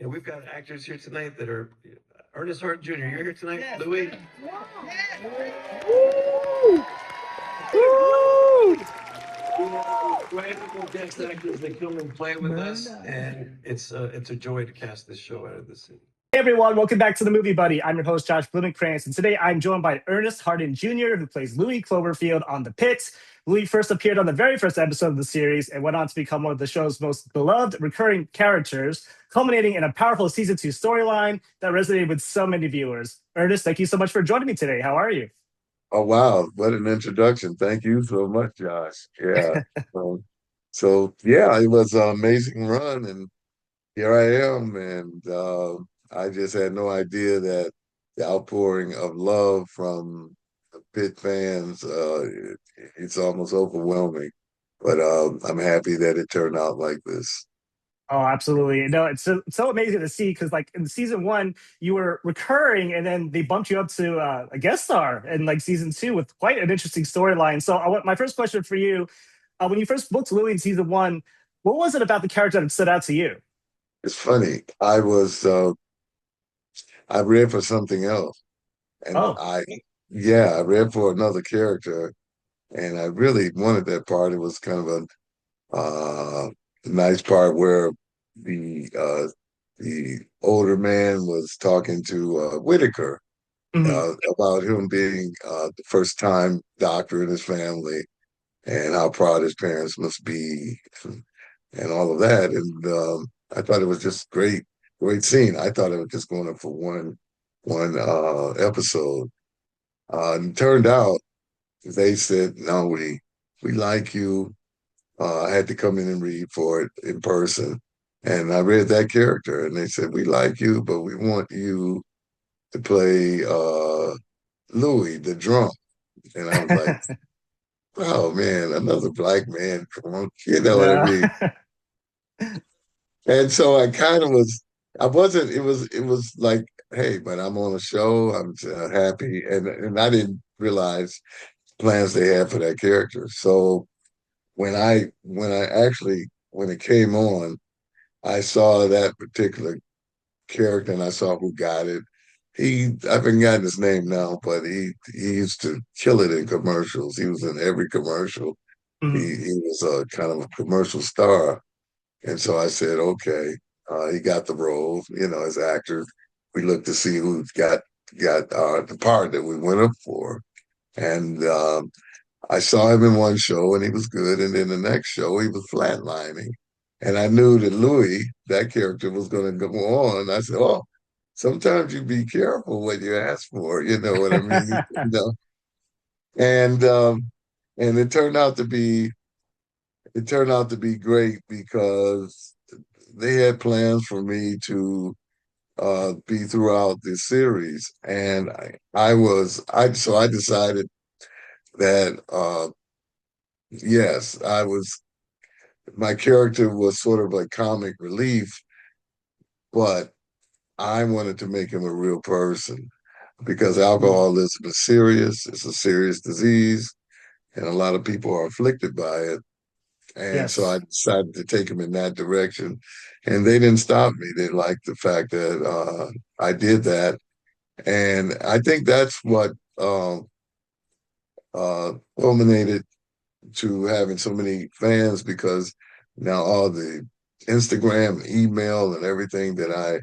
And we've got actors here tonight that are Ernest Harden Jr. You're here tonight, yes. Louie. Yes. Woo! Woo! Wonderful guest actors that come and play with us, and it's a joy to cast this show out of the city. Hey everyone, welcome back to the Movie Buddy. I'm your host, Josh Blumenkrantz, and today I'm joined by Ernest Harden Jr., who plays Louie Cloverfield on The Pitt. Louie first appeared on the very first episode of the series and went on to become one of the show's most beloved recurring characters, culminating in a powerful season 2 storyline that resonated with so many viewers. Ernest, thank you so much for joining me today. How are you? Oh, wow. What an introduction. Thank you so much, Josh. Yeah. So, it was an amazing run, and here I am. And I just had no idea that the outpouring of love from the Pitt fans, it's almost overwhelming. But I'm happy that it turned out like this. Oh, absolutely. No, it's so amazing to see because, like, in season 1, you were recurring, and then they bumped you up to a guest star in like season 2 with quite an interesting storyline. So, my first question for you: when you first booked Louie in season 1, what was it about the character that stood out to you? It's funny. I read for something else, and Oh, I read for another character, and I really wanted that part. It was kind of a nice part where the uh, the older man was talking to Whitaker mhm. about him being the first time doctor in his family and how proud his parents must be and all of that. And I thought it was just great scene. I thought it was just going up for one episode. And it turned out they said, no, we like you. I had to come in and read for it in person. And I read that character, and they said, we like you, but we want you to play Louie, the drunk. And I was like, oh man, another black man drunk, you know what I Yeah. mean? And so I kind of was, I wasn't, it was like, hey, but I'm on a show, I'm happy. And I didn't realize plans they had for that character. So when it came on, I saw that particular character and I saw who got it. I've forgotten his name now, but he used to kill it in commercials. He was in every commercial. Mhm. He was a kind of a commercial star. And so I said, okay, he got the role, as actors. We looked to see who got the part that we went up for. And I saw him in one show and he was good. And then the next show, he was flatlining. And I knew that Louis, that character, was going to go on. I said, oh, sometimes you be careful what you ask for. You know what I mean? And and it turned out to be great because they had plans for me to be throughout this series. And so I decided that yes, my character was sort of like comic relief, but I wanted to make him a real person because Mhm. alcoholism is serious. It's a serious disease, and a lot of people are afflicted by it. And so I Yes. decided to take him in that direction. And they didn't stop me. They liked the fact that I did that. And I think that's what culminated to having so many fans because now all the Instagram, email, and everything that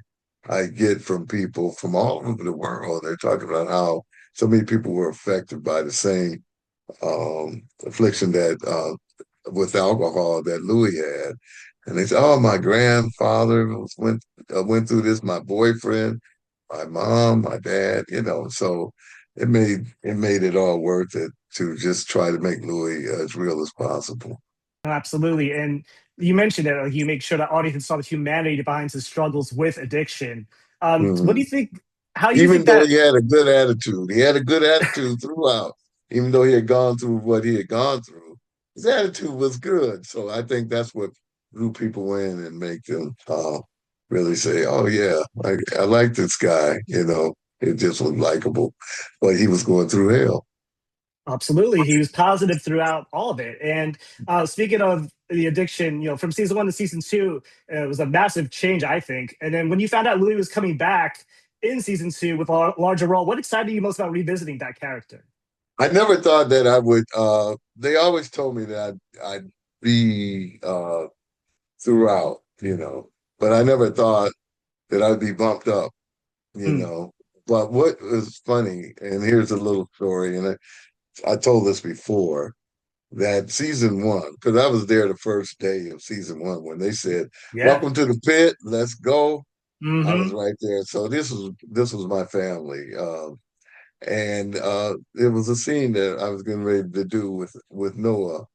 I get from people from all over the world, they're talking about how so many people were affected by the same affliction that with alcohol that Louis had. And they said, "Oh, my grandfather went through this. My boyfriend, my mom, my dad. So it made it all worth it to just try to make Louis as real as possible." Absolutely. And you mentioned it, like you make sure the audience saw the humanity behind his struggles with addiction. What do Mhm. you think? How do you Even think though that? he had a good attitude, he had a good attitude throughout. Even though he had gone through what he had gone through, his attitude was good. So I think that's what drew people in and make them really say, "Oh yeah, I like this guy." It just was likable, but he was going through hell. Absolutely. He was positive throughout all of it. And speaking of the addiction, from season 1 to season 2, it was a massive change, I think. And then when you found out Louis was coming back in season 2 with a larger role, what excited you most about revisiting that character? I never thought that I would. They always told me that I'd be throughout, but I never thought that I'd be bumped up, you Mm, know. But what was funny, and here's a little story, and I told this before, that season 1, because I was there the first day of season 1 when they said, yeah. "Welcome to the pit, let's go." I was Hmm. right there. So this was my family. And it was a scene that I was getting ready to do with Noah,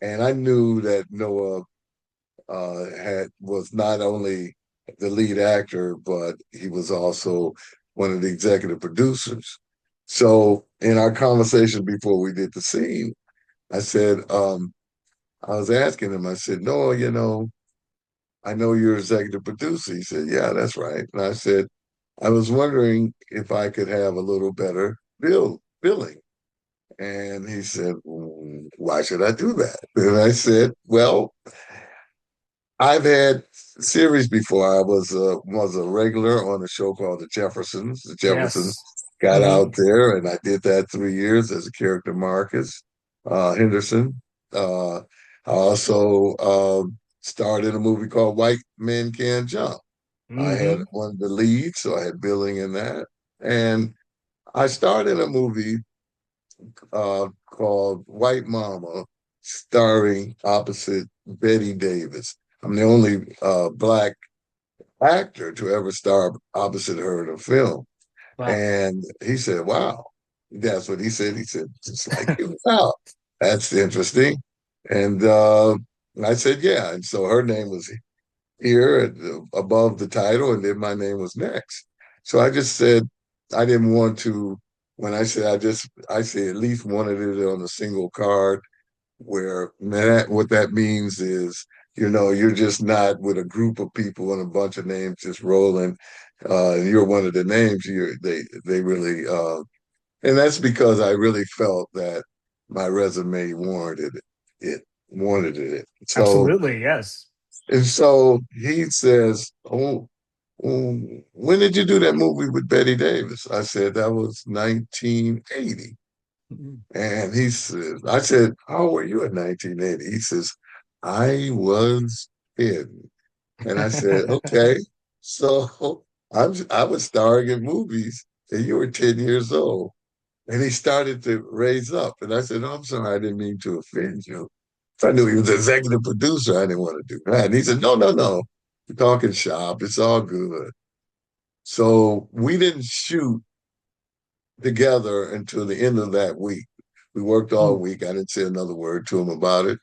and I knew that Noah had was not only the lead actor, but he was also one of the executive producers. So in our conversation before we did the scene, I said, I was asking him, I said, Noah, I know you're executive producer. He said, yeah, that's right. And I said, I was wondering if I could have a little better billing. And he said, why should I do that? And I said, well, I've had series before. I was a regular on a show called The Jeffersons. The Jeffersons Yes. got Hmm. out there, and I did that 3 years as a character, Marcus Henderson. I also starred in a movie called White Men Can't Jump. I had Hmm. one of the leads, so I had billing in that. And I starred in a movie called White Mama, starring opposite Betty Davis. I'm the only black actor to ever star opposite her in a film. Wow. And he said, wow. That's what he said. He said, just like you. Wow, that's interesting. And I said, yeah. And so her name was here above the title, and then my name was next. So I just said I didn't want to. When I said I said at least wanted it on a single card. Where what that means is, you're just not with a group of people and a bunch of names just rolling. You're one of the names. They really, and that's because I really felt that my resume it, warranted it. So Absolutely. Yes. and so he says, when did you do that movie with Betty Davis? I said, that was 1980. Mhm. And he says, I said, how old were you in 1980? He says, I was 10. And I said, okay. So I was starring in movies and you were 10 years old. And he started to raise up. And I said, oh, I'm sorry, I didn't mean to offend you. If I knew he was executive producer, I didn't want to do that. And he said, no, no, no. We're talking shop. It's all good. So we didn't shoot together until the end of that week. We worked all Mm. week. I didn't say another word to him about it.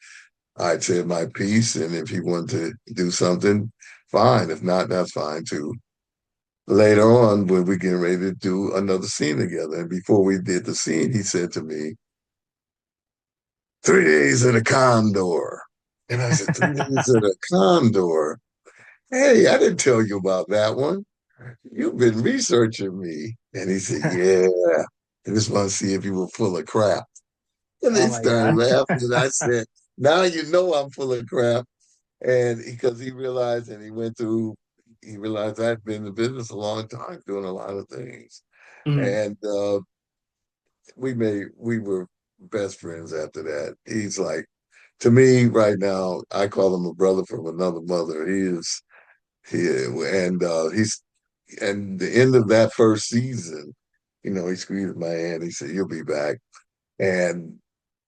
I'd said my piece. And if he wanted to do something, fine. If not, that's fine too. Later on, when we getting ready to do another scene together, and before we did the scene, he said to me, 3 days at a condor. And I said, 3 days at a condor? Hey, I didn't tell you about that one. You've been researching me. And he said, yeah, I just want to see if you were full of crap. And Oh they my started God. laughing. And I said, now you know I'm full of crap. And because he realized, and he realized I'd been in the business a long time, doing a lot of things. Mm. And we were best friends after that. He's like, to me right now, I call him a brother from another mother. He and the end of that first season, he squeezed my hand. He said, "You'll be back." And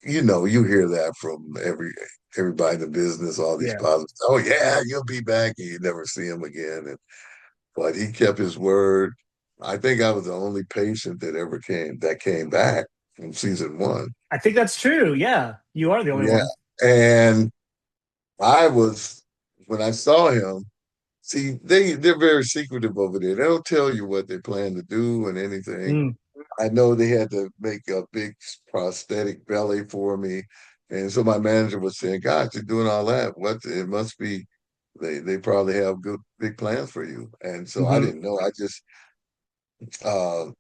you hear that from everybody in the business, all these Yeah. positives. Oh yeah, you'll be back, and you never see him again. But he kept his word. I think I was the only patient that came back from season 1. I think that's true. Yeah. You are the only Yeah, one. and I was when I saw him. See, they're very secretive over there. They don't tell you what they plan to do and anything. Mm. I know they had to make a big prosthetic belly for me. And so my manager was saying, "God, you're doing all that. What it must be they probably have good big plans for you." And so I Hmm. didn't know. I just uh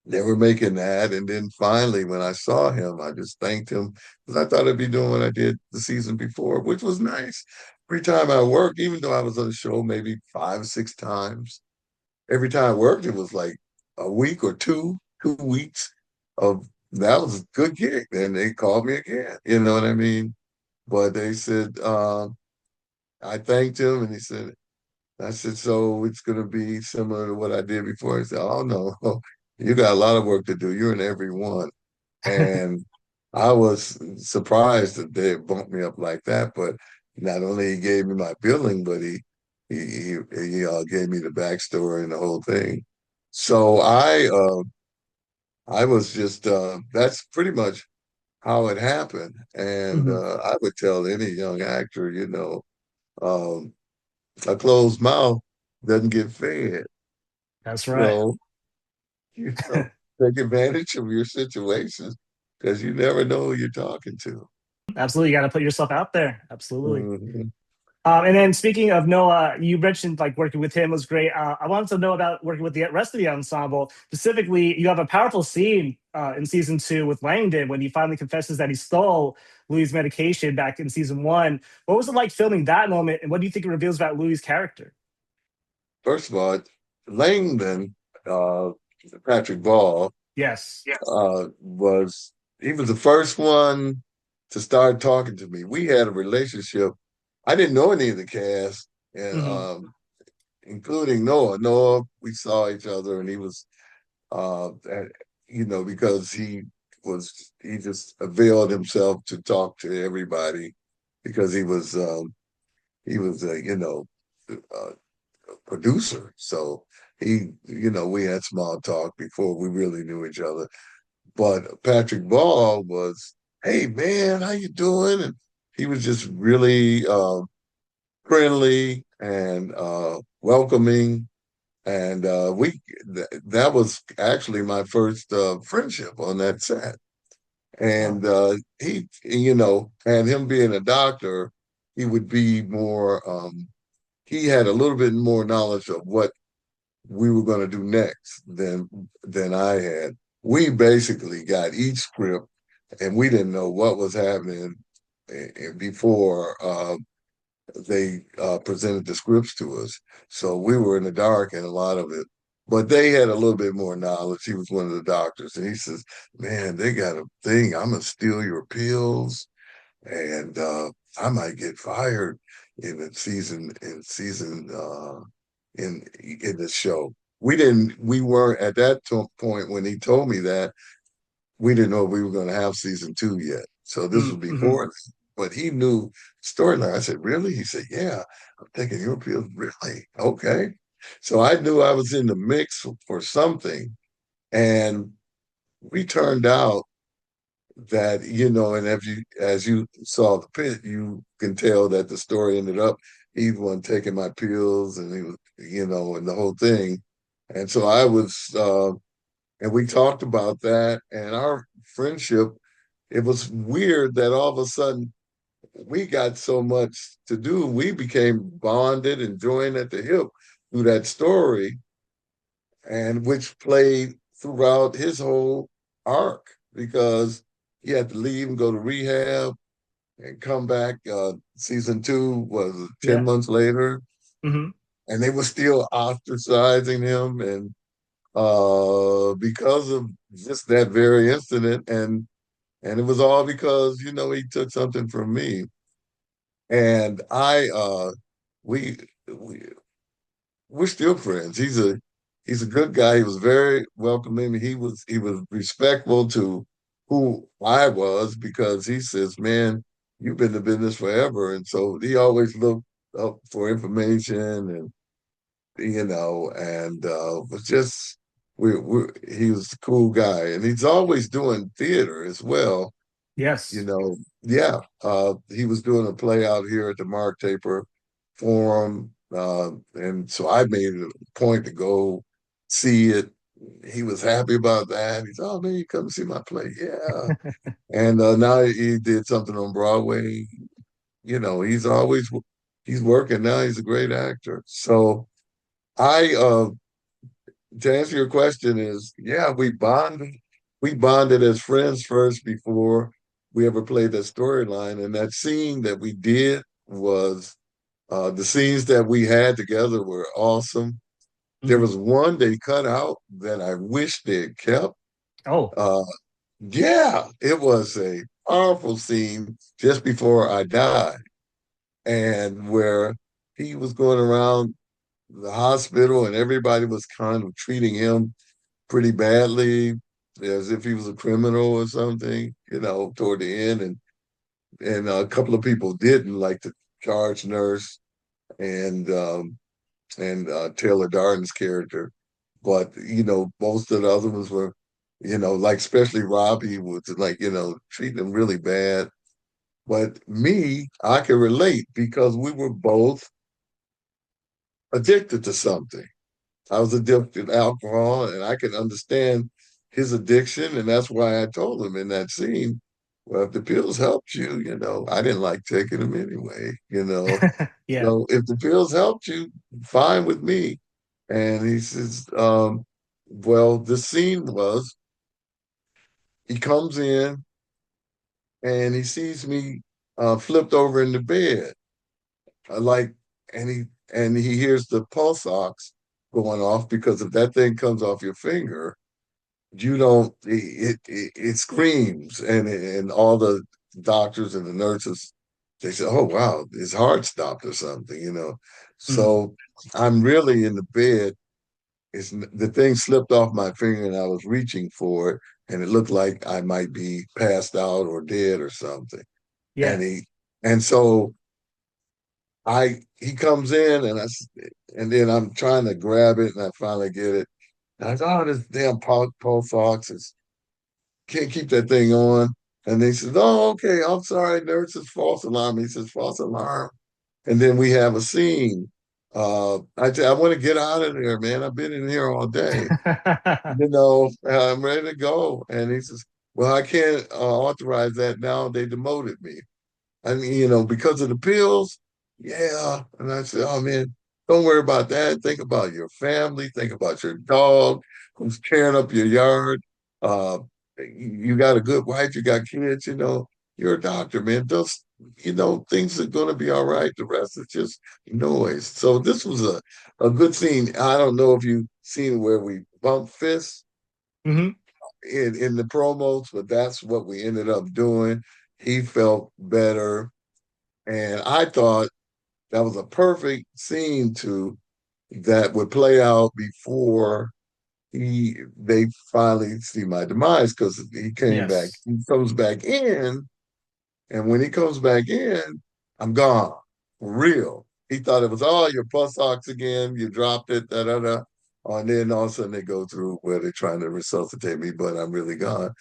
they were making that. And then finally, when I saw him, I just thanked him because I thought I'd be doing what I did the season before, which was nice. Every time I worked, even though I was on the show maybe 5, 6 times, every time I worked, it was like a week or 2 weeks of that was a good gig. Then they called me again. You know what I mean? But they said, I thanked him and he said, I said, so it's going to be similar to what I did before. He said, oh, no, you got a lot of work to do. You're in every one. And I was surprised that they bumped me up like that. But not only he gave me my billing, but he gave me the backstory and the whole thing. So I was just that's pretty much how it happened. And Mhm. I would tell any young actor, um, a closed mouth doesn't get fed. That's right. So, you know, take advantage of your situations because you never know who you're talking to. Absolutely, you got to put yourself out there. Absolutely. Mhm. And then speaking of Noah, you mentioned like working with him was great. I wanted to know about working with the rest of the ensemble. Specifically, you have a powerful scene in season 2 with Langdon when he finally confesses that he stole Louis' medication back in season 1. What was it like filming that moment, and what do you think it reveals about Louis' character? First of all, Langdon, uh, Patrick Ball, Yes. was he was the first one to start talking to me. We had a relationship. I didn't know any of the cast, and Hmm. including Noah. Noah, we saw each other, and he was, and, because he just availed himself to talk to everybody because he was a producer. So we had small talk before we really knew each other. But Patrick Ball was, hey man, how you doing? And he was just really friendly and welcoming. And that was actually my first friendship on that set. Oh. And and him being a doctor, he would be more. He had a little bit more knowledge of what we were going to do next than I had. We basically got each script, and we didn't know what was happening before they presented the scripts to us. So we were in the dark in a lot of it. But they had a little bit more knowledge. He was one of the doctors, and he says, "Man, they got a thing. I'm gonna steal your pills, and I might get fired in the show." We weren't at that point when he told me that we didn't know we were going to have season 2 yet. So this was Mm-hmm. before, but he knew storyline. I said, "Really?" He said, "Yeah." I'm thinking, "Your pills, really? Okay." So I knew I was in the mix for something, and we turned out that and as you saw the pit, you can tell that the story ended up he the one taking my pills, and he was and the whole thing. And so I was and we talked about that and our friendship. It was weird that all of a sudden we got so much to do. We became bonded and joined at the hip through that story, and which played throughout his whole arc because he had to leave and go to rehab and come back. Season 2 was 10 Yeah. months later, Hmm. and they were still ostracizing him, and because of just that very incident, and it was all because he took something from me, and we we we're still friends. He's a good guy. He was very welcoming. He was respectful to who I was because he says, "Man, you've been in the business forever," and so he always looked up for information and was just he was a cool guy, and he's always doing theater as well. Yes. Yeah. He was doing a play out here at the Mark Taper Forum. And so I made it a point to go see it. He was happy about that. He said, "Oh man, you come see my play." Yeah. And now he did something on Broadway. He's working now. He's a great actor. So I to answer your question is, yeah, we bonded. We bonded as friends first before we ever played that storyline. And that scene that we did was the scenes that we had together were awesome. There Mhm. was one they cut out that I wish they had kept. Oh, Uh, yeah, it was a powerful scene just before I died, and where he was going around the hospital and everybody was kind of treating him pretty badly, as if he was a criminal or something, toward the end. And a couple of people didn't, like the charge nurse and Taylor Darden's character. But most of the other ones were, like especially Robbie was like, treating him really bad. But me, I can relate because we were both addicted to something. I was addicted to alcohol, and I can understand his addiction, and that's why I told him in that scene, well, if the pills helped you, I didn't like taking them anyway, yeah. So if the pills helped you, fine with me. And he says, well, the scene was he comes in and he sees me flipped over in the bed, like, and he hears the pulse ox going off because if that thing comes off your finger, you don't it screams, and all the doctors and the nurses, they say, oh wow, his heart stopped or something. Mm. So I'm really in the bed. It's the thing slipped off my finger and I was reaching for it, and it looked like I might be passed out or dead or something. Yeah. And so he comes in, and then I'm trying to grab it and I finally get it. And I thought, oh, this damn pulse ox is can't keep that thing on. And they said, oh, okay, I'm sorry, nurse, it's false alarm. He says, false alarm. And then we have a scene. I want to get out of there, man. I've been in here all day. I'm ready to go. And he says, well, I can't authorize that now. They demoted me. I mean, because of the pills. Yeah. And I said, oh man, don't worry about that. Think about your family. Think about your dog who's tearing up your yard. Uh, you got a good wife. You got kids. You're a doctor, man. Just, things are going to be all right. The rest is just noise. So this was a good scene. I don't know if you've seen where we bump fists Hmm. in the promos, but that's what we ended up doing. He felt better. And I thought that was a perfect scene that would play out before they finally see my demise, because Yes. he comes back in, and when he comes back in, I'm gone. For real. He thought it was all your pulse ox again, you dropped it, da da da. And then all of a sudden they go through where they're trying to resuscitate me, but I'm really gone.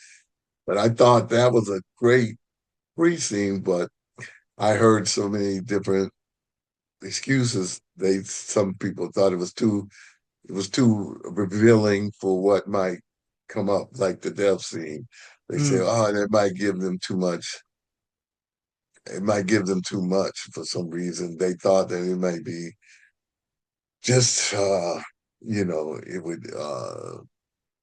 But I thought that was a great pre-scene, but I heard so many different excuses. Some people thought it was too revealing for what might come up, like the death scene. They say, Mm. oh, that might give them too much. It might give them too much for some reason. They thought that it might be just it would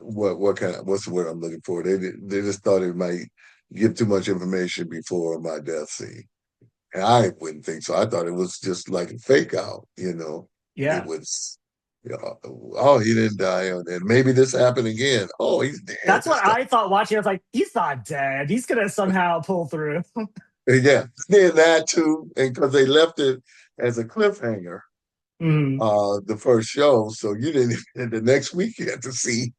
what's the word I'm looking for? They just thought it might give too much information before my death scene. And I wouldn't think so. I thought it was just like a fake out. It Yeah. was, oh, he didn't die. And maybe this happened again. Oh, he's dead That's this what time. I thought watching. I was like, he's not dead. He's gonna somehow pull through. And yeah, then that too. And because they left it as a cliffhanger, Mm. the first show. So you didn't, and the next week you had to see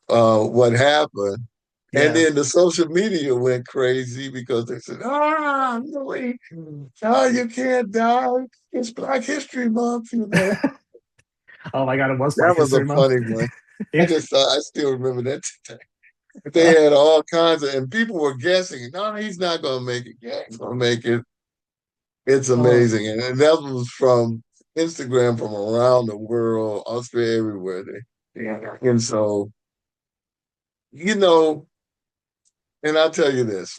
what happened. And Yeah. then the social media went crazy because they said, Louie, you can't die. It's Black History Month. Oh my God, it was That Black was a History Month. funny one. Yeah. I still remember that today. They had all kinds and people were guessing, no, he's not going to make it. Yeah, he's going to make it. It's Oh. amazing. And that was from Instagram from around the world, Australia, everywhere. Yeah. And so, you know, and I'll tell you this,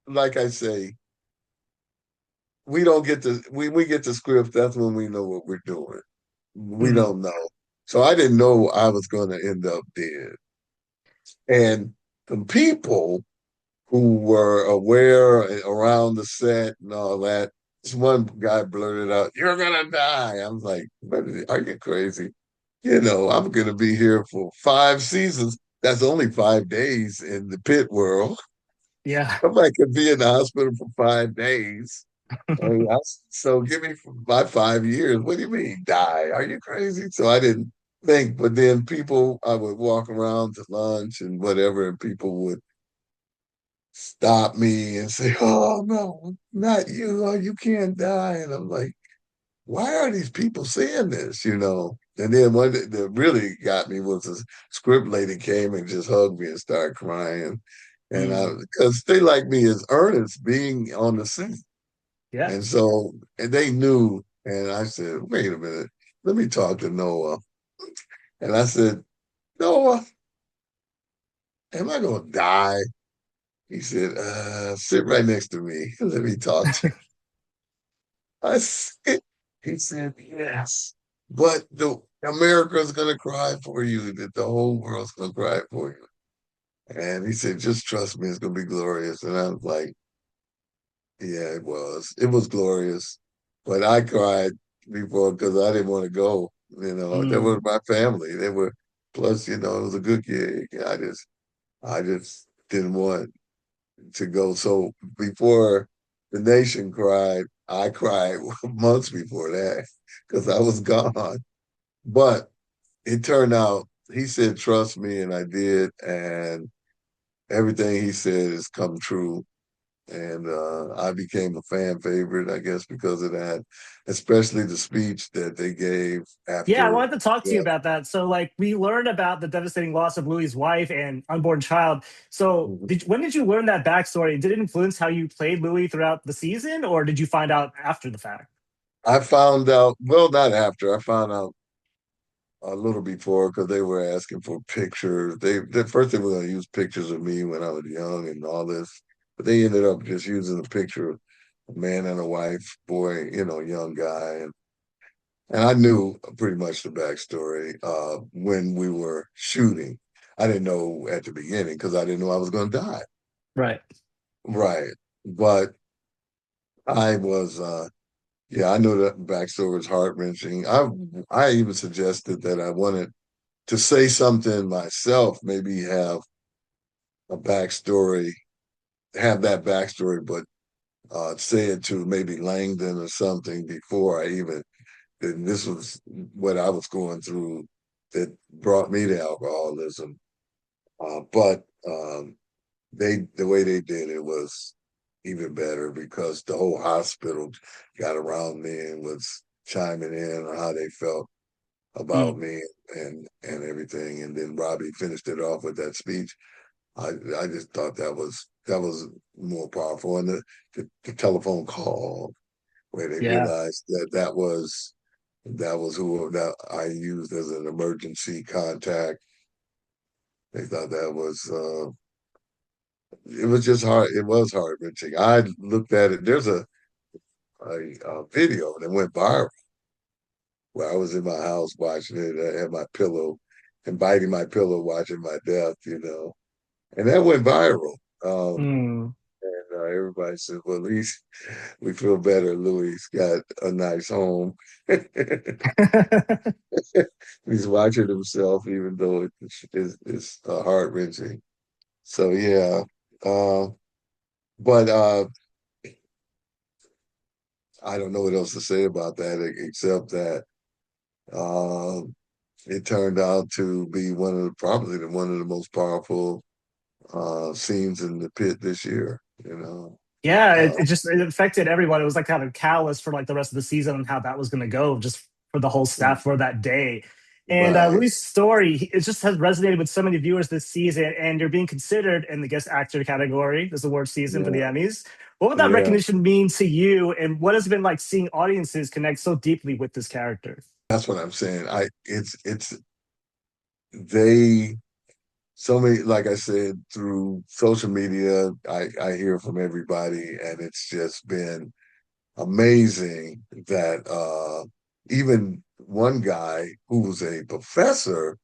like I say, we don't get we get the script, that's when we know what we're doing. We Mm. don't know. So I didn't know I was going to end up dead. And the people who were aware around the set and all that, this one guy blurted out, "You're gonna die." I was like, "Are you crazy? I'm gonna be here for 5 seasons. That's only 5 days in the pit world. Yeah. Somebody could be in the hospital for 5 days. So give me my 5 years. What do you mean die? Are you crazy?" So I didn't think, but then I would walk around to lunch and whatever, and people would stop me and say, "Oh no, not you! Oh, you can't die." And I'm like, "Why are these people saying this?" And then one that really got me was a script lady came and just hugged me and started crying, and I Mm, because they like me as Ernest being on the scene. yeah. And they knew, and I said, "Wait a minute, let me talk to Noah." And I said, "Noah, am I gonna die?" He said, "Sit right next to me. Let me talk to you." I said, he said, "Yes, but the America's gonna cry for you, that the whole world's gonna cry for you." And he said, "Just trust me, it's gonna be glorious." And I was like, "Yeah, it was. It was glorious." But I cried before because I didn't want to go. That Mm, was my family. They were plus, it was a good gig. I just didn't want to go. So before the nation cried, I cried months before that because I was gone. But it turned out he said, "Trust me," and I did, and everything he said has come true. And I became a fan favorite, I guess, because of that, especially the speech that they gave yeah, I after. wanted to talk to you Yeah. about that. So, like, we learned about the devastating loss of Louie's wife and unborn child. So, when did you learn that backstory? Did it influence how you played Louie throughout the season, or did you find out after the fact? I found out, well, not after. I found out a little before because they were asking for pictures. They first they were going to use pictures of me when I was young and all this, but they ended up just using a picture of a man and a wife, boy, young guy, and I knew pretty much the backstory when we were shooting. I didn't know at the beginning because I didn't know I was going to die. Right. Right, but I was. Yeah, I knew that backstory was heart wrenching. I even suggested that I wanted to say something myself, maybe have a backstory, have that backstory, but say it to maybe Langdon or something before I even. And this was what I was going through that brought me to alcoholism. But the way they did it was even better because the whole hospital got around me and was chiming in on how they felt about Mm, me and everything. And then Robbie finished it off with that speech. I just thought that was more powerful. And the telephone call where they yeah. realized that was who that I used as an emergency contact. They thought that was it was just hard. It was heart wrenching. I looked at it. There's a video that went viral where I was in my house watching it. I had my pillow and biting my pillow, watching my death, and that went viral. Mm. And everybody said, "Well, at least we feel better. Louie's got a nice home." He's watching himself, even though it's heart wrenching. So yeah, uh, but I don't know what else to say about that except that uh, it turned out to be probably one of the most powerful scenes in the pit this year. Yeah, Uh, it affected everyone. It was like kind of callous for like the rest of the season and how that was going to go, just for the whole staff for that day. And right? Louis' story, it just has resonated with so many viewers this season. And you're being considered in the guest actor category this award season for the Yeah, Emmys. What would that yeah. recognition mean to you? And what has it been like seeing audiences connect so deeply with this character? That's what I'm saying. It's they so many, like I said, through social media, I hear from everybody, and it's just been amazing that even one guy who was a professor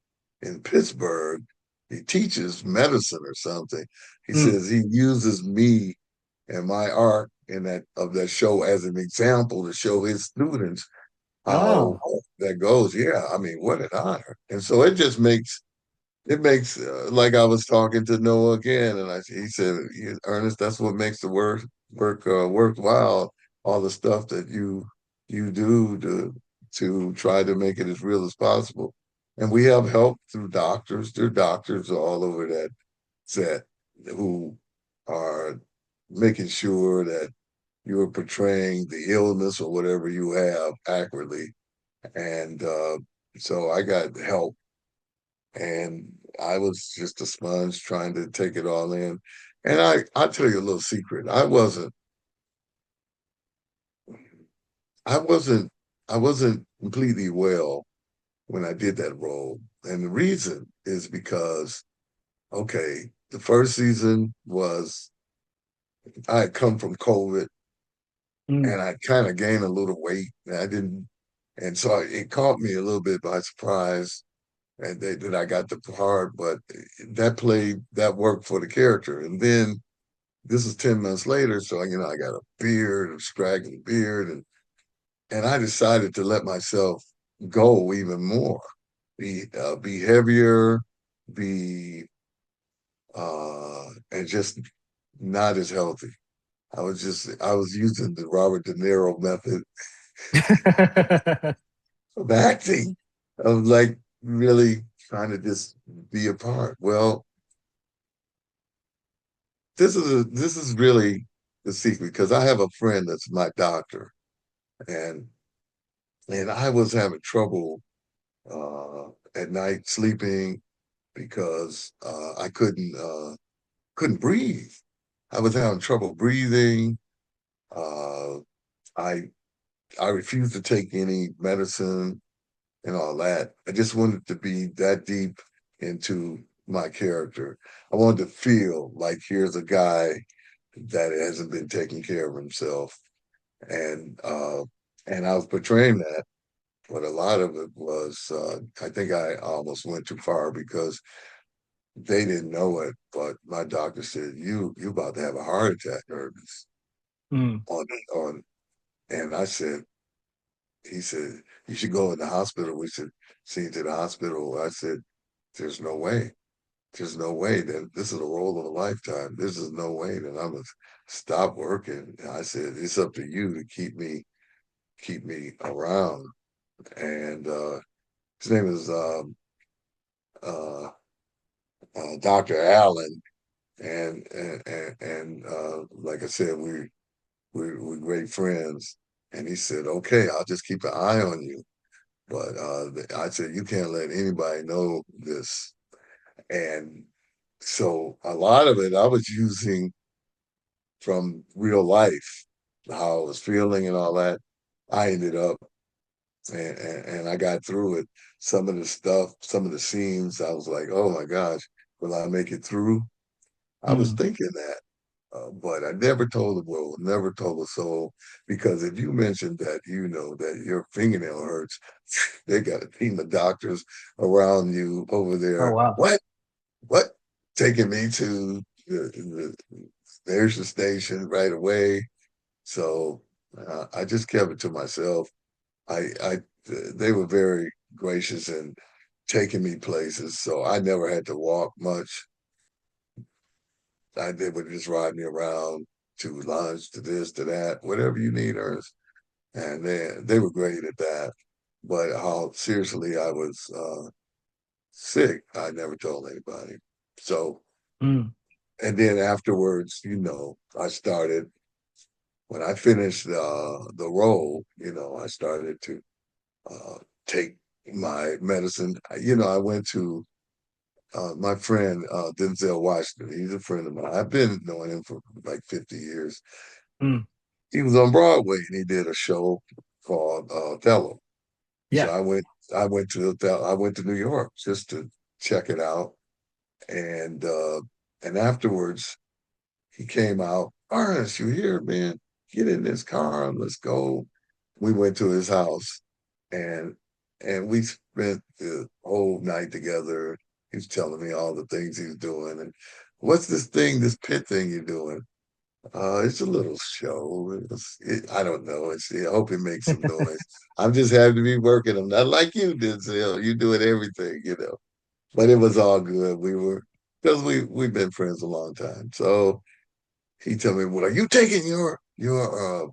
in Pittsburgh. He teaches medicine or something. He Mm. says he uses me and my art in that show as an example to show his students how Oh. that goes. Yeah, I mean, what an honor. And so it makes like I was talking to Noah again, and he said, Ernest, that's what makes the work worthwhile. All the stuff that you do to try to make it as real as possible. And we have help through doctors. There are doctors all over that set who are making sure that you are portraying the illness or whatever you have accurately. And so I got help, and I was just a sponge trying to take it all in. And I'll tell you a little secret. I wasn't I wasn't completely well when I did that role. And the reason is because, okay, the first season was I had come from COVID, Mm. and I kind of gained a little weight. And I didn't, and so it caught me a little bit by surprise, and that I got the part, but that worked for the character. And then this is 10 months later, so I got a beard, a straggling beard, and I decided to let myself go even more, be heavier, be and just not as healthy. I was using the Robert De Niro method of acting, of like really trying to just be a part. Well, this is really the secret, because I have a friend that's my doctor, and I was having trouble at night sleeping because I couldn't breathe. I was having trouble breathing. Uh, I I refused to take any medicine and all that. I just wanted to be that deep into my character. I wanted to feel like here's a guy that hasn't been taking care of himself, and I was portraying that. But a lot of it was, I think I almost went too far because they didn't know it. But my doctor said, you about to have a heart attack, Ernest, Mm. on, and I said, he said, you should go in the hospital. We should see you to the hospital. I said, there's no way. There's no way that this is a role of a lifetime. This is no way that I'm gonna stop working. I said, it's up to you to keep me around. And his name is uh, Dr. Allen, and like I said, we're great friends. And he said, okay, I'll just keep an eye on you. But I said, you can't let anybody know this. And so a lot of it I was using from real life, how I was feeling and all that. I ended up, and I got through it. Some of the stuff, some of the scenes, I was like, oh my gosh, will I make it through? I was Mm. thinking that. But I never told the world, never told the soul, because if you mentioned that, that your fingernail hurts, they got a team of doctors around you over Oh there. wow. What? Taking me to there's the station right away. So I just kept it to myself. I they were very gracious in taking me places, so I never had to walk much. They would just ride me around to lunch, to this, to that, whatever you need, Ernest. And they were great at that. But how seriously I was sick, I never told anybody. So, Mm. and then afterwards, I started, when I finished the role, I started to take my medicine. I went to my friend Denzel Washington. He's a friend of mine. I've been knowing him for like 50 years. Mm. He was on Broadway, and he did a show called Othello. So Yeah. I went to New York just to check it out, and afterwards he came out. Ernest, you here, man? Get in this car and let's go. We went to his house, and and we spent the whole night together. He's telling me all the things he's doing, and what's this thing, this Pitt thing you're doing? It's a little show. I don't know. I hope it makes some noise. I'm just happy to be working. I'm not like you, Denzel. You doing everything, you know. But it was all good. We were because we've been friends a long time. So he told me, "Well, are you taking your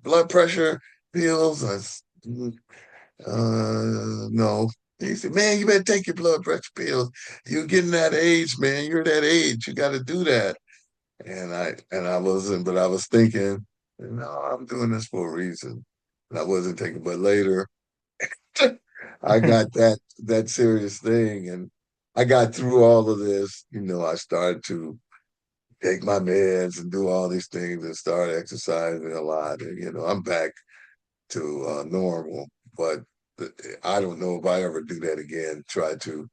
blood pressure pills?" No." He said, "Man, you better take your blood pressure pills. You're getting that age, man. You're that age. You got to do that." And I wasn't, but I was thinking, no, I'm doing this for a reason. And I wasn't thinking, but later I got that serious thing, and I got through all of this. I started to take my meds and do all these things and start exercising a lot. And I'm back to normal, but I don't know if I ever do that again. Try to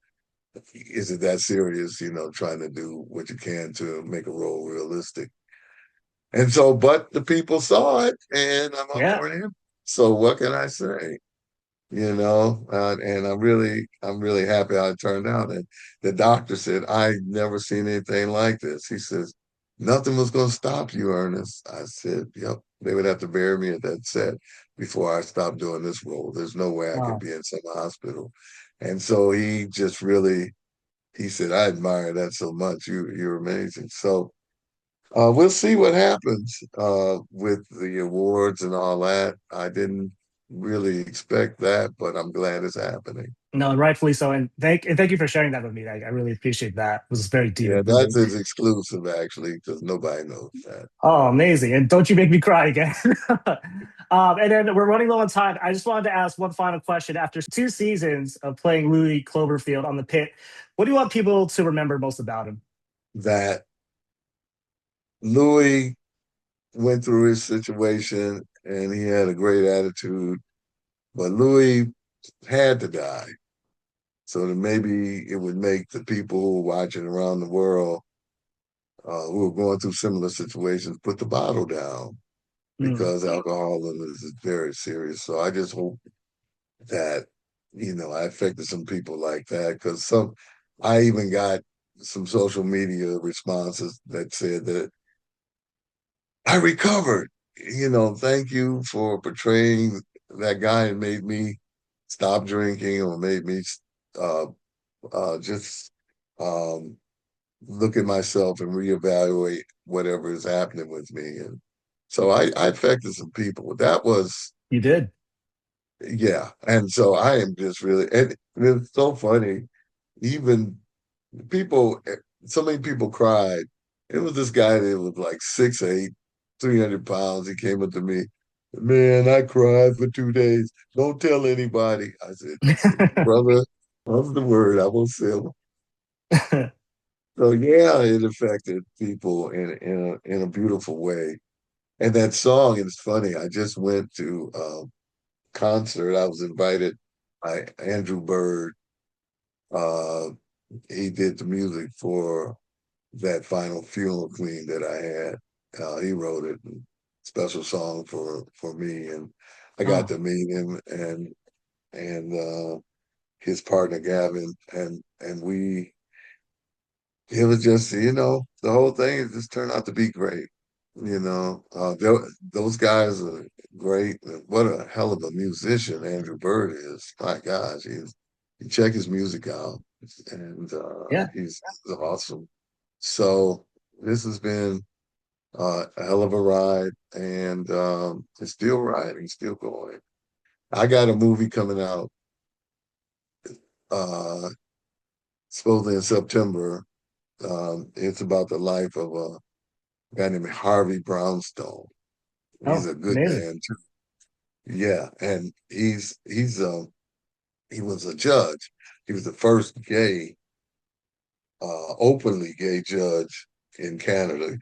Is it that serious? Trying to do what you can to make a role realistic. And so, but the people saw it, and I'm up Yeah. for him. So what can I say? And I'm really happy how it turned out. And the doctor said, "I never seen anything like this." He says, "Nothing was going to stop you, Ernest." I said, "Yep, they would have to bury me at that set before I stopped doing this role. There's no way I could Wow. be in some hospital." And so he said, "I admire that so much. You're amazing." So we'll see what happens with the awards and all that. I didn't really expect that, but I'm glad it's happening. No, rightfully so. And thank you for sharing that with me. I really appreciate that. It was very deep Yeah, and that's moving. his exclusive actually, because nobody knows that. Oh, amazing. And don't you make me cry again. And then we're running low on time. I just wanted to ask one final question. After 2 seasons of playing Louie Cloverfield on the Pit, what do you want people to remember most about him? That Louis went through his situation and he had a great attitude, but Louis had to die. So that maybe it would make the people who are watching around the world who are going through similar situations put the bottle down Mm. because alcoholism is very serious. So I just hope that I affected some people like that because I even got some social media responses that said that I recovered. Thank you for portraying that guy and made me stop drinking or made me uh, just um, look at myself and reevaluate whatever is happening with me. And so I affected some people. That was, You did. yeah. And so I am just really, and it's so funny. Even people, so many people cried. It was this guy that was like 6'8", 300 pounds. He came up to me, "Man, I cried for 2 days. Don't tell anybody." I said, "Brother, what's the word? I won't say it." So yeah, it affected people in a beautiful way. And that song, it's funny. I just went to a concert. I was invited by Andrew Bird. Uh, he did the music for that final funeral queen that I had. He wrote it, special song for me, and I got Oh, to meet him and his partner Gavin, and we. It was just the whole thing just turned out to be great. Those guys are great. What a hell of a musician Andrew Bird is. My gosh, you check his music out, and yeah. he's awesome. So this has been a hell of a ride, and it's still riding, still going. I got a movie coming out uh, supposedly in September. It's about the life of a guy named Harvey Brownstone. He's Oh, a good amazing. man too. Yeah, and he was a judge. He was the first openly gay judge in Canada.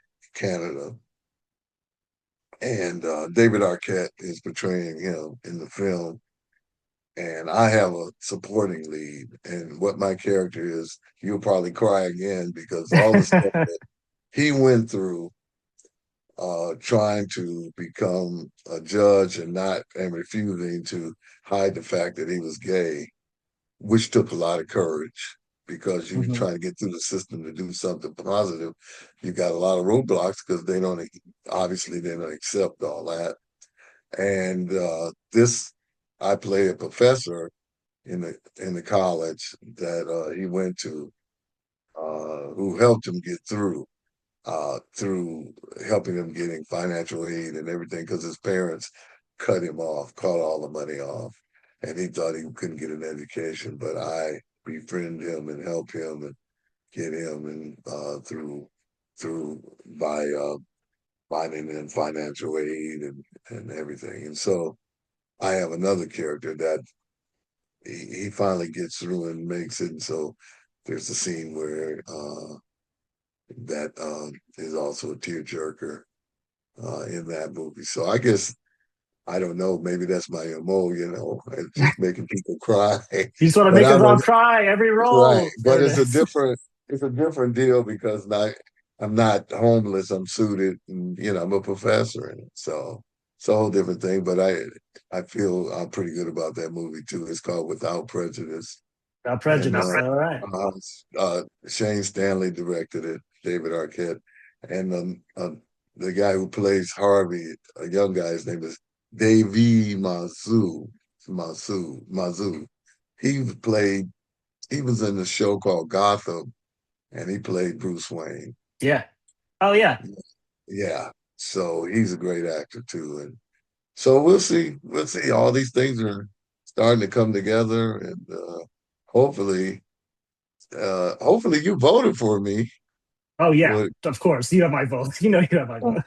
And David Arquette is portraying him in the film. And I have a supporting lead. And what my character is, you'll probably cry again because all the stuff that he went through trying to become a judge and refusing to hide the fact that he was gay. which took a lot of courage because you're Mhm. trying to get through the system to do something positive. You got a lot of roadblocks because they don't accept all that. And this, I play a professor in the college that he went to, who helped him get through helping him getting financial aid and everything because his parents cut all the money off, and he thought he couldn't get an education. But I befriended him and helped him and get him and through by finding him financial aid and everything. And so I have another character that he finally gets through and makes it. And so there's a scene where that is also a tearjerker in that movie. So I guess I don't know. Maybe that's my MO. It's just making people cry. You just want to But make I us all was cry every right. role, But Ernest. it's a different deal because I'm not homeless. I'm suited, and I'm a professor, and so it's a whole different thing. But I feel I'm pretty good about that movie too. It's called Without Prejudice, Without and prejudice. All right. Shane Stanley directed it, David Arquette, and the guy who plays Harvey, a young guy, his name is Davy Mazu. He played. He was in a show called Gotham, and he played Bruce Wayne. Yeah. Oh yeah. Yeah, so he's a great actor too, and so we'll see. We'll see. All these things are starting to come together, and hopefully, hopefully you voted for me. Oh yeah. What Of course, you have my vote. You know you have my vote.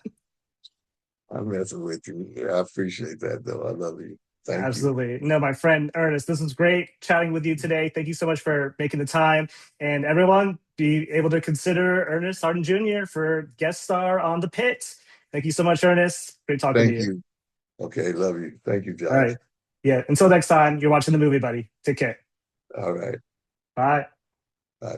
I'm messing with you. Yeah, I appreciate that, though. I love you. Thank you. Absolutely. No, my friend Ernest, this was great chatting with you today. Thank you so much for making the time. And everyone, be able to consider Ernest Harden Jr. for guest star on The Pit. Thank you so much, Ernest. Great talking to Thank you. you. Okay, love you. Thank you, All Josh. right. Yeah. Until next time, you're watching the movie, buddy. Take care. All right. Bye. Bye.